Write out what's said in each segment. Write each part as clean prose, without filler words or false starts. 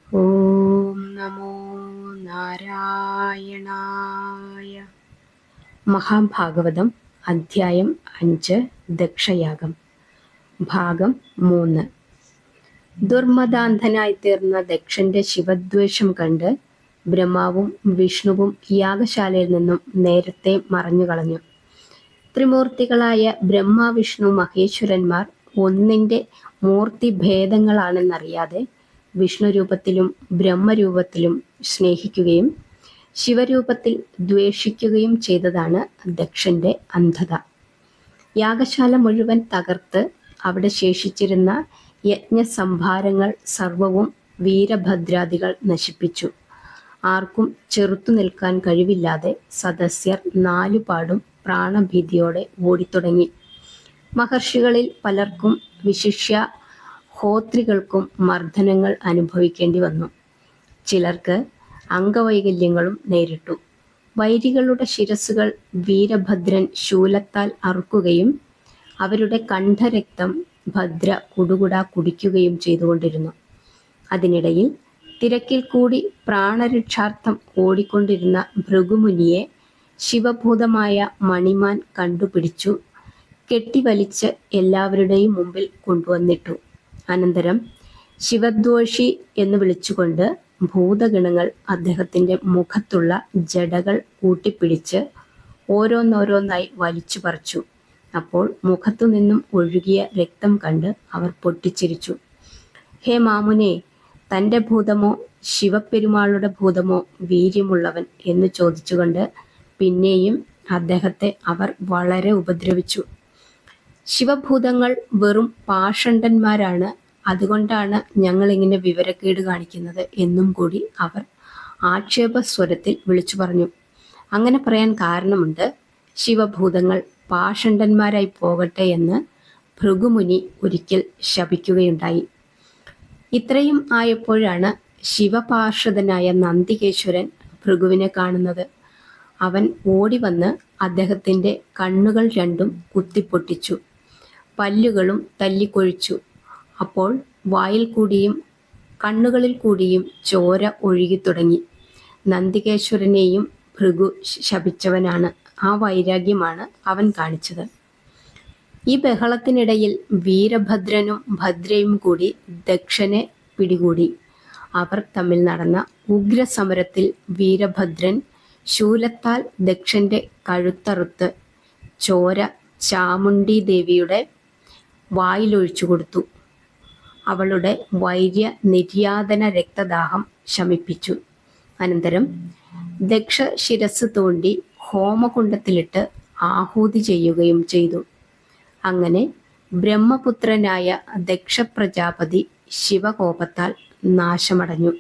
ഓം നമോ നാരായണായ. മഹാഭാഗവതം അധ്യായം 5 ദക്ഷയാഗം ഭാഗം 3. ദുർമദാന്ധനായി തീർന്ന ദക്ഷന്റെ ശിവദ്വേഷം കണ്ട് ബ്രഹ്മാവും വിഷ്ണുവും യാഗശാലയിൽ നിന്നും നേരത്തെ മറഞ്ഞുകളഞ്ഞു. ത്രിമൂർത്തികളായ ബ്രഹ്മ വിഷ്ണു മഹേശ്വരന്മാർ ഒന്നിന്റെ മൂർത്തിഭേദങ്ങളാണെന്നറിയാതെ വിഷ്ണുരൂപത്തിലും ബ്രഹ്മരൂപത്തിലും സ്നേഹിക്കുകയും ശിവരൂപത്തിൽ ദ്വേഷിക്കുകയും ചെയ്തതാണ് ദക്ഷന്റെ അന്ധത. യാഗശാല മുഴുവൻ തകർത്ത് അവിടെ ശേഷിച്ചിരുന്ന യജ്ഞസംഭാരങ്ങൾ സർവവും വീരഭദ്രാദികൾ നശിപ്പിച്ചു. ആർക്കും ചെറുത്തു നിൽക്കാൻ കഴിവില്ലാതെ സദസ്യർ നാലുപാടും പ്രാണഭീതിയോടെ ഓടിത്തുടങ്ങി. മഹർഷികളിൽ പലർക്കും വിശിഷ്യ ഹോത്രികൾക്കും മർദ്ദനങ്ങൾ അനുഭവിക്കേണ്ടി വന്നു. ചിലർക്ക് അംഗവൈകല്യങ്ങളും നേരിട്ടു. വൈരികളുടെ ശിരസ്സുകൾ വീരഭദ്രൻ ശൂലത്താൽ അറുക്കുകയും അവരുടെ കണ്ഠരക്തം ഭദ്ര കുടുകുടാ കുടിക്കുകയും ചെയ്തുകൊണ്ടിരുന്നു. അതിനിടയിൽ തിരക്കിൽ കൂടി പ്രാണരക്ഷാർത്ഥം ഓടിക്കൊണ്ടിരുന്ന ഭൃഗുമുനിയെ ശിവഭൂതമായ മണിമാൻ കണ്ടുപിടിച്ചു കെട്ടിവലിച്ച് എല്ലാവരുടെയും മുമ്പിൽ കൊണ്ടുവന്നിട്ടു. അനന്തരം ശിവദ്വേഷി എന്ന് വിളിച്ചുകൊണ്ട് ഭൂതഗണങ്ങൾ അദ്ദേഹത്തിന്റെ മുഖത്തുള്ള ജടകൾ കൂട്ടിപ്പിടിച്ച് ഓരോന്നോരോന്നായി വലിച്ചു പറിച്ചു. അപ്പോൾ മുഖത്തു നിന്നും ഒഴുകിയ രക്തം കണ്ട് അവർ പൊട്ടിച്ചിരിച്ചു. ഹേ മാമുനെ, തൻ്റെ ഭൂതമോ ശിവപെരുമാളുടെ ഭൂതമോ വീര്യമുള്ളവൻ എന്ന് ചോദിച്ചുകൊണ്ട് പിന്നെയും അദ്ദേഹത്തെ അവർ വളരെ ഉപദ്രവിച്ചു. ശിവഭൂതങ്ങൾ വെറും പാഷണ്ഡന്മാരാണ്, അതുകൊണ്ടാണ് ഞങ്ങളിങ്ങനെ വിവരക്കേട് കാണിക്കുന്നത് എന്നും കൂടി അവർ ആക്ഷേപസ്വരത്തിൽ വിളിച്ചു പറഞ്ഞു. അങ്ങനെ പറയാൻ കാരണമുണ്ട്. ശിവഭൂതങ്ങൾ പാഷണ്ഡന്മാരായി പോകട്ടെ എന്ന് ഭൃഗുമുനി ഒരിക്കൽ ശപിക്കുകയുണ്ടായി. ഇത്രയും ആയപ്പോഴാണ് ശിവപാർഷദനായ നന്ദികേശ്വരൻ ഭൃഗുവിനെ കാണുന്നത്. അവൻ ഓടിവന്ന് അദ്ദേഹത്തിൻ്റെ കണ്ണുകൾ രണ്ടും കുത്തിപ്പൊട്ടിച്ചു, പല്ലുകളും തല്ലിക്കൊഴിച്ചു. അപ്പോൾ വായിൽ കൂടിയും കണ്ണുകളിൽ കൂടിയും ചോര ഒഴുകിത്തുടങ്ങി. നന്ദികേശ്വരനെയും ഭൃഗു ശപിച്ചവനാണ്. ആ വൈരാഗ്യമാണ് അവൻ കാണിച്ചത്. ഈ ബഹളത്തിനിടയിൽ വീരഭദ്രനും ഭദ്രയും കൂടി ദക്ഷനെ പിടികൂടി. അവർ തമ്മിൽ നടന്ന ഉഗ്രസമരത്തിൽ വീരഭദ്രൻ ശൂലത്താൽ ദക്ഷന്റെ കഴുത്തറുത്ത് ചോര ചാമുണ്ഡി ദേവിയുടെ വായിലൊഴിച്ചു കൊടുത്തു. അവളുടെ വൈര്യ നിര്യാതന രക്തദാഹം ശമിപ്പിച്ചു. അനന്തരം ദക്ഷ ശിരസ് തോണ്ടി ഹോമകുണ്ഡത്തിലിട്ട് ആഹൂതി ചെയ്യുകയും ചെയ്തു. അങ്ങനെ ബ്രഹ്മപുത്രനായ ദക്ഷ പ്രജാപതി ശിവകോപത്താൽ നാശമടഞ്ഞു.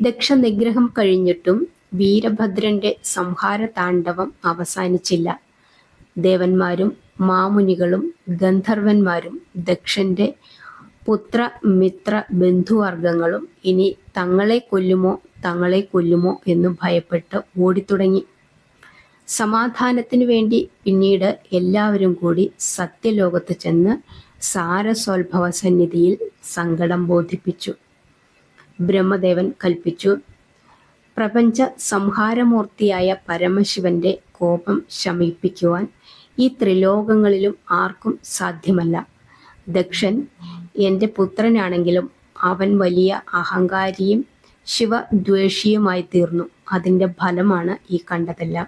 ദക്ഷ നിഗ്രഹം കഴിഞ്ഞിട്ടും വീരഭദ്രന്റെ സംഹാര താണ്ഡവം അവസാനിച്ചില്ല. ദേവന്മാരും മാമുനികളും ഗന്ധർവന്മാരും ദക്ഷന്റെ പുത്ര മിത്ര ബന്ധുവർഗങ്ങളും ഇനി തങ്ങളെ കൊല്ലുമോ എന്നു ഭയപ്പെട്ട് ഓടിത്തുടങ്ങി. സമാധാനത്തിനു വേണ്ടി പിന്നീട് എല്ലാവരും കൂടി സത്യലോകത്ത് ചെന്ന് സാരസോത്ഭവ സന്നിധിയിൽ സങ്കടം ബോധിപ്പിച്ചു. ബ്രഹ്മദേവൻ കൽപ്പിച്ചു, പ്രപഞ്ച സംഹാരമൂർത്തിയായ പരമശിവന്റെ കോപം ശമിപ്പിക്കുവാൻ ഈ ത്രിലോകങ്ങളിലും ആർക്കും സാധ്യമല്ല. ദക്ഷൻ എൻ്റെ പുത്രനാണെങ്കിലും അവൻ വലിയ അഹങ്കാരിയും ശിവദ്വേഷിയുമായി തീർന്നു. അതിൻ്റെ ഫലമാണ് ഈ കണ്ടതെല്ലാം.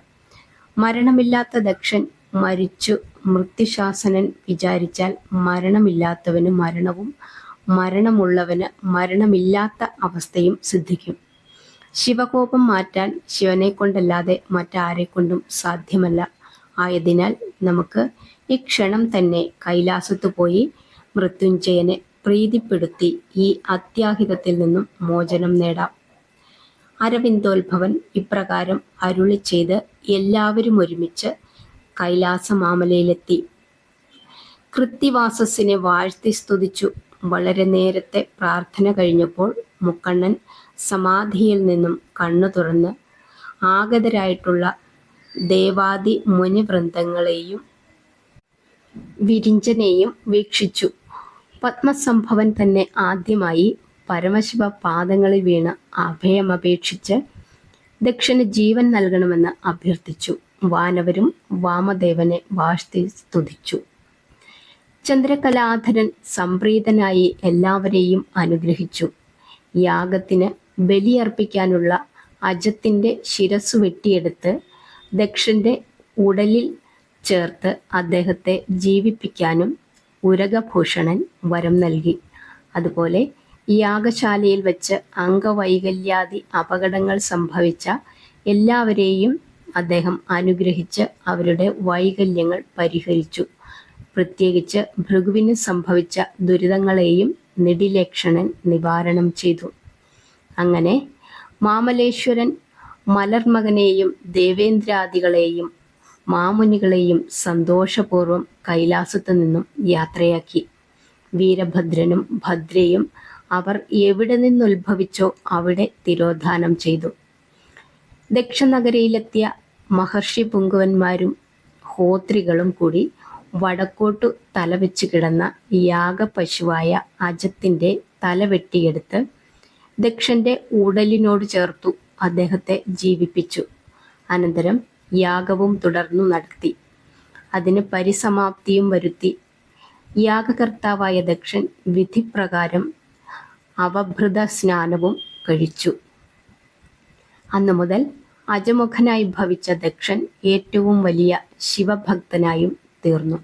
മരണമില്ലാത്ത ദക്ഷൻ മരിച്ചു മൃത്യുശാസനൻ വിചാരിച്ചാൽ മരണമില്ലാത്തവന് മരണവും മരണമുള്ളവന് മരണമില്ലാത്ത അവസ്ഥയും സിദ്ധിക്കും. ശിവകോപം മാറ്റാൻ ശിവനെ കൊണ്ടല്ലാതെ മറ്റാരെക്കൊണ്ടും സാധ്യമല്ല. ആയതിനാൽ നമുക്ക് ഈ ക്ഷണം തന്നെ കൈലാസത്തു പോയി മൃത്യുഞ്ജയനെ പ്രീതിപ്പെടുത്തി ഈ അത്യാഹിതത്തിൽ നിന്നും മോചനം നേടാം. അരവിന്ദോത്ഭവൻ ഇപ്രകാരം അരുളി ചെയ്ത് എല്ലാവരും ഒരുമിച്ച് കൈലാസമാമലയിലെത്തി. കൃത്തിവാസസിനെ വാഴ്ത്തി സ്തുതിച്ചു. വളരെ നേരത്തെ പ്രാർത്ഥന കഴിഞ്ഞപ്പോൾ മുക്കണ്ണൻ സമാധിയിൽ നിന്നും കണ്ണു തുറന്ന് ആഗതരായിട്ടുള്ള ദേവാദി മുനിവൃന്ദങ്ങളെയും വിരിഞ്ചനെയും വീക്ഷിച്ചു. പത്മസംഭവൻ തന്നെ ആദ്യമായി പരമശിവ പാദങ്ങളിൽ വീണ് അഭയമപേക്ഷിച്ച് ദക്ഷന് ജീവൻ നൽകണമെന്ന് അഭ്യർത്ഥിച്ചു. വാനവരും വാമദേവനെ വാഴ്ത്തി സ്തുതിച്ചു. ചന്ദ്രകലാധരൻ സംപ്രീതനായി എല്ലാവരെയും അനുഗ്രഹിച്ചു. യാഗത്തിന് ബലിയർപ്പിക്കാനുള്ള അജത്തിന്റെ ശിരസ്സു വെട്ടിയെടുത്ത് ദക്ഷന്റെ ഉടലിൽ ചേർത്ത് അദ്ദേഹത്തെ ജീവിപ്പിക്കാനും ഉരഗഭൂഷണൻ വരം നൽകി. അതുപോലെ യാഗശാലയിൽ വച്ച് അംഗവൈകല്യാദി അപകടങ്ങൾ സംഭവിച്ച എല്ലാവരെയും അദ്ദേഹം അനുഗ്രഹിച്ച് അവരുടെ വൈകല്യങ്ങൾ പരിഹരിച്ചു. പ്രത്യേകിച്ച് ഭൃഗുവിന് സംഭവിച്ച ദുരിതങ്ങളെയും നിടിലേക്ഷണൻ നിവാരണം ചെയ്തു. അങ്ങനെ മാമലേശ്വരൻ മലർമകനെയും ദേവേന്ദ്രാദികളെയും മാമുനികളെയും സന്തോഷപൂർവ്വം കൈലാസത്തു നിന്നും യാത്രയാക്കി. വീരഭദ്രനും ഭദ്രയും അവർ എവിടെ നിന്നുത്ഭവിച്ചോ അവിടെ തിരോധാനം ചെയ്തു. ദക്ഷനഗരയിലെത്തിയ മഹർഷി പുങ്കുവന്മാരും ഹോത്രികളും കൂടി വടക്കോട്ടു തലവെച്ച് കിടന്ന യാഗപശുവായ അജത്തിന്റെ തല വെട്ടിയെടുത്ത് ദക്ഷന്റെ ഉടലിനോട് ചേർത്തു അദ്ദേഹത്തെ ജീവിപ്പിച്ചു. അനന്തരം യാഗവും തുടർന്നു നടത്തി. അതിന് പരിസമാപ്തിയും വരുത്തി. യാഗകർത്താവായ ദക്ഷൻ വിധിപ്രകാരം അവഭൃത സ്നാനവും കഴിച്ചു. അന്നു മുതൽ അജമുഖനായി ഭവിച്ച ദക്ഷൻ ഏറ്റവും വലിയ ശിവഭക്തനായും തീർന്നു.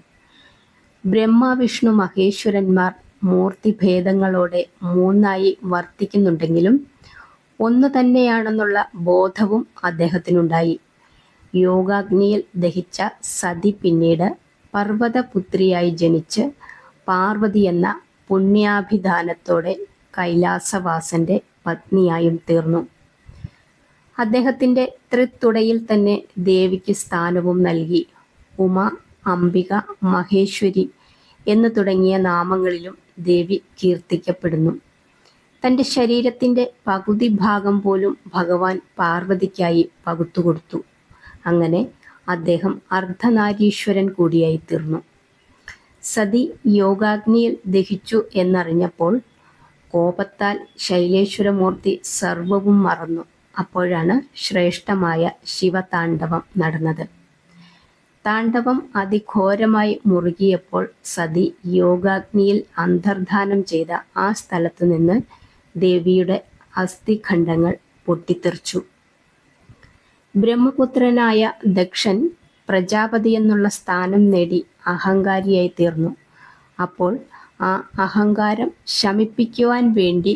ബ്രഹ്മ വിഷ്ണു മഹേശ്വരന്മാർ മൂർത്തിഭേദങ്ങളോടെ മൂന്നായി വർത്തിക്കുന്നുണ്ടെങ്കിലും ഒന്നു തന്നെയാണെന്നുള്ള ബോധവും അദ്ദേഹത്തിനുണ്ടായി. യോഗാഗ്നിയിൽ ദഹിച്ച സതി പിന്നീട് പർവ്വതപുത്രിയായി ജനിച്ച് പാർവതി എന്ന പുണ്യാഭിധാനത്തോടെ കൈലാസവാസന്റെ പത്നിയായും തീർന്നു. അദ്ദേഹത്തിന്റെ തൃത്തുടയിൽ തന്നെ ദേവിക്ക് സ്ഥാനവും നൽകി. ഉമ, അംബിക, മഹേശ്വരി എന്നു തുടങ്ങിയ നാമങ്ങളിലും ദേവി കീർത്തിക്കപ്പെടുന്നു. തൻ്റെ ശരീരത്തിൻ്റെ പകുതി ഭാഗം പോലും ഭഗവാൻ പാർവതിക്കായി പകുത്തുകൊടുത്തു. അങ്ങനെ അദ്ദേഹം അർദ്ധനാരീശ്വരൻ കൂടിയായി തീർന്നു. സതി യോഗാഗ്നിയിൽ ദഹിച്ചു എന്നറിഞ്ഞപ്പോൾ കോപത്താൽ ശൈലേശ്വരമൂർത്തി സർവവും മറന്നു. അപ്പോഴാണ് ശ്രേഷ്ഠമായ ശിവതാണ്ഡവം നടന്നത്. താണ്ഡവം അതിഘോരമായി മുറുകിയപ്പോൾ സതി യോഗാഗ്നിയിൽ അന്തർധാനം ചെയ്ത ആ സ്ഥലത്തു നിന്ന് ദേവിയുടെ അസ്ഥിഖണ്ഡങ്ങൾ പൊട്ടിത്തെറിച്ചു. ബ്രഹ്മപുത്രനായ ദക്ഷൻ പ്രജാപതി എന്നുള്ള സ്ഥാനം നേടി അഹങ്കാരിയായി തീർന്നു. അപ്പോൾ ആ അഹങ്കാരം ശമിപ്പിക്കുവാൻ വേണ്ടി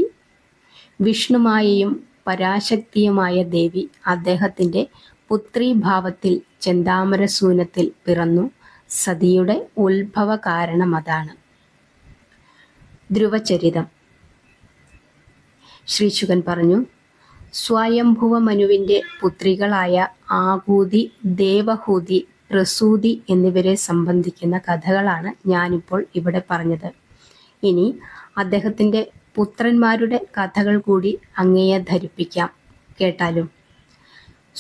വിഷ്ണുമായയും പരാശക്തിയുമായ ദേവി അദ്ദേഹത്തിൻ്റെ പുത്രീഭാവത്തിൽ ചെന്താമരസൂനത്തിൽ പിറന്നു. സതിയുടെ ഉത്ഭവ കാരണം അതാണ്. ധ്രുവചരിതം. ശ്രീശുകൻ പറഞ്ഞു, സ്വയംഭുവ മനുവിൻ്റെ പുത്രികളായ ആകൂതി, ദേവഹൂതി, പ്രസൂതി എന്നിവരെ സംബന്ധിക്കുന്ന കഥകളാണ് ഞാനിപ്പോൾ ഇവിടെ പറഞ്ഞത്. ഇനി അദ്ദേഹത്തിൻ്റെ പുത്രന്മാരുടെ കഥകൾ കൂടി അങ്ങയെ ധരിപ്പിക്കാം. കേട്ടാലും.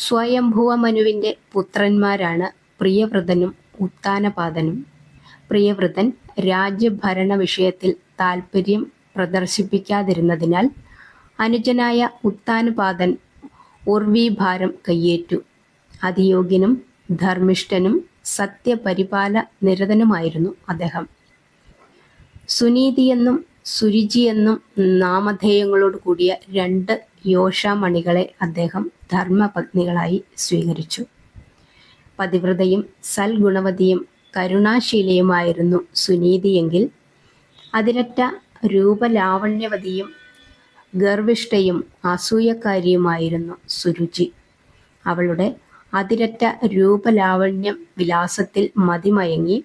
സ്വയംഭുവ മനുവിൻ്റെ പുത്രന്മാരാണ് പ്രിയവ്രതനും ഉത്താനപാദനും. പ്രിയവ്രതൻ രാജ്യഭരണ വിഷയത്തിൽ താൽപ്പര്യം പ്രദർശിപ്പിക്കാതിരുന്നതിനാൽ അനുജനായ ഉത്താനപാദൻ ഉർവീഭാരം കയ്യേറ്റു. അതിയോഗ്യനും ധർമ്മിഷ്ഠനും സത്യപരിപാല നിരതനുമായിരുന്നു അദ്ദേഹം. സുനീതിയെന്നും സുരുചിയെന്നും നാമധേയങ്ങളോട് കൂടിയ 2 യോഷാമണികളെ അദ്ദേഹം ധർമ്മപത്നികളായി സ്വീകരിച്ചു. പതിവ്രതയും സൽഗുണവതിയും കരുണാശീലയുമായിരുന്നു സുനീതിയെങ്കിൽ അതിരറ്റ രൂപലാവണ്യവതിയും ഗർവിഷ്ഠയും അസൂയക്കാരിയുമായിരുന്നു സുരുചി. അവളുടെ അതിരറ്റ രൂപലാവണ്യം വിലാസത്തിൽ മതിമയങ്ങി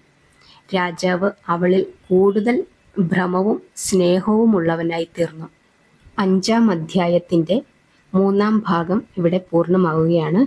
രാജാവ് അവളിൽ കൂടുതൽ ഭ്രമവും സ്നേഹവുമുള്ളവനായി തീർന്നു. 5-ാം അധ്യായത്തിൻ്റെ 3-ാം ഭാഗം ഇവിടെ പൂർണ്ണമാവുകയാണ്.